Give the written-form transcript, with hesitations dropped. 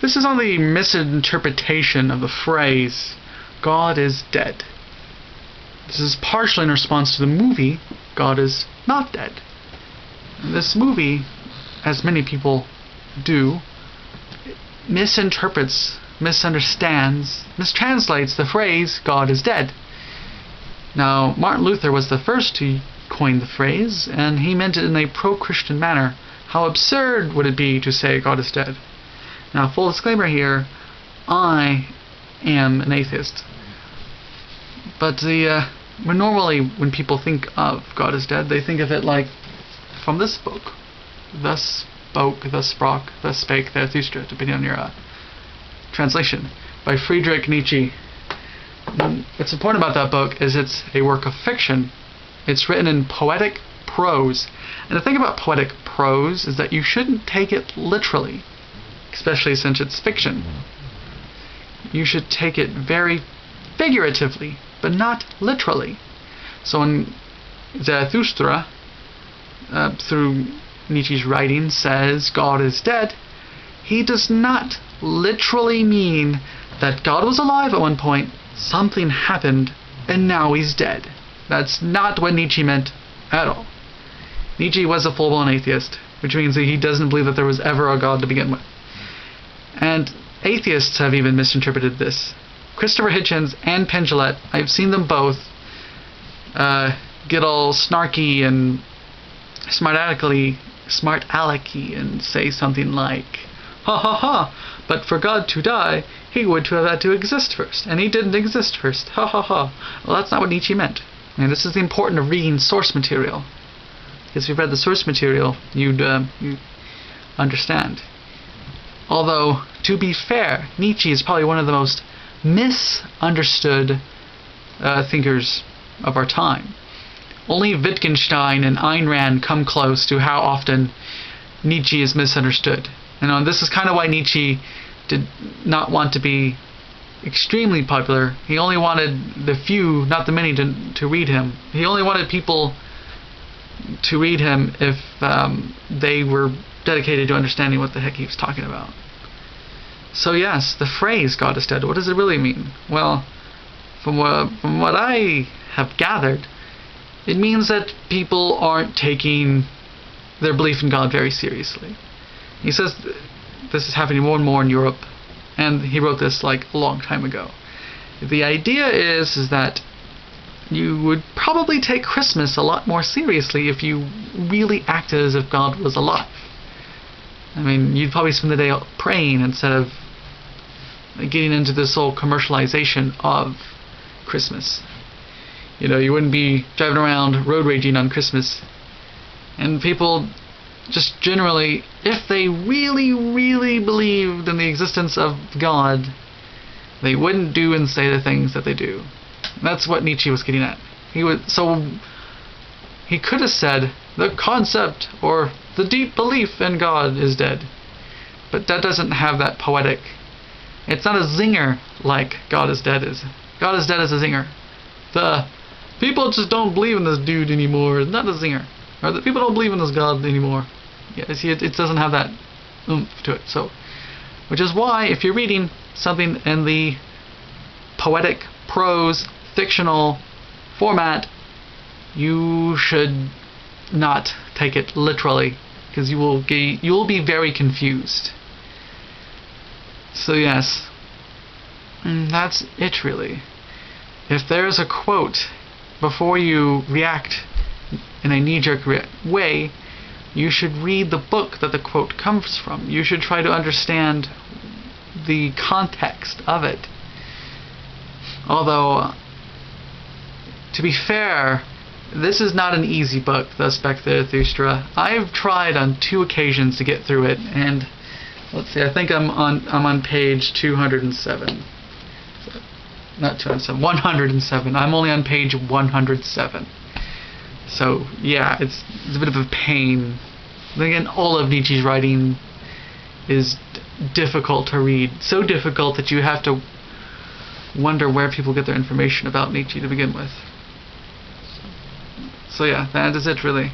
This is on the misinterpretation of the phrase, God is dead. This is partially in response to the movie, God is not dead. This movie, as many people do, misinterprets, misunderstands, mistranslates the phrase, God is dead. Now, Martin Luther was the first to coin the phrase, and he meant it in a pro-Christian manner. How absurd would it be to say God is dead? Now, full disclaimer here, I am an atheist. But when people think of God is dead, they think of it like from this book. Thus spoke, thus sprak, thus spake Zarathustra, depending on your translation, by Friedrich Nietzsche. What's important about that book is it's a work of fiction. It's written in poetic prose. And the thing about poetic prose is that you shouldn't take it literally, especially since it's fiction. You should take it very figuratively, but not literally. So when Zarathustra, through Nietzsche's writing, says God is dead, he does not literally mean that God was alive at one point, something happened, and now he's dead. That's not what Nietzsche meant at all. Nietzsche was a full-blown atheist, which means that he doesn't believe that there was ever a God to begin with. And atheists have even misinterpreted this. Christopher Hitchens and Penn Jillette, I've seen them both get all snarky and smart-alecky and say something like, ha ha ha, but for God to die, he would have had to exist first, and he didn't exist first, ha ha ha. Well, that's not what Nietzsche meant. And this is the importance of reading source material. Because if you've read the source material, you'd understand. Although, to be fair, Nietzsche is probably one of the most misunderstood thinkers of our time. Only Wittgenstein and Ayn Rand come close to how often Nietzsche is misunderstood. And this is kind of why Nietzsche did not want to be extremely popular. He only wanted the few, not the many, to read him. He only wanted people to read him if they were dedicated to understanding what the heck he was talking about. So yes, the phrase God is dead, what does it really mean? Well, from what I have gathered, it means that people aren't taking their belief in God very seriously. He says this is happening more and more in Europe, and he wrote this like a long time ago. The idea is that you would probably take Christmas a lot more seriously if you really acted as if God was alive. I mean, you'd probably spend the day praying instead of getting into this whole commercialization of Christmas. You know, you wouldn't be driving around road raging on Christmas. And people just generally, if they really, really believed in the existence of God, they wouldn't do and say the things that they do. That's what Nietzsche was getting at. He could have said the concept or the deep belief in God is dead. But that doesn't have that poetic. It's not a zinger like God is dead is. God is dead is a zinger. The people just don't believe in this dude anymore. It's not a zinger. Or the people don't believe in this God anymore. Yeah, see, it doesn't have that oomph to it. So, which is why if you're reading something in the poetic, prose, fictional format, you should not take it literally, because you will be very confused. So yes, that's it really. If there's a quote, before you react in a knee-jerk way, you should read the book that the quote comes from. You should try to understand the context of it. Although, to be fair, this is not an easy book, Thus Spake Zarathustra. I've tried on 2 occasions to get through it, and let's see, I think I'm on page 207. Not 207, 107. I'm only on page 107. So yeah, it's a bit of a pain. Then again, all of Nietzsche's writing is difficult to read. So difficult that you have to wonder where people get their information about Nietzsche to begin with. So yeah, that is it really.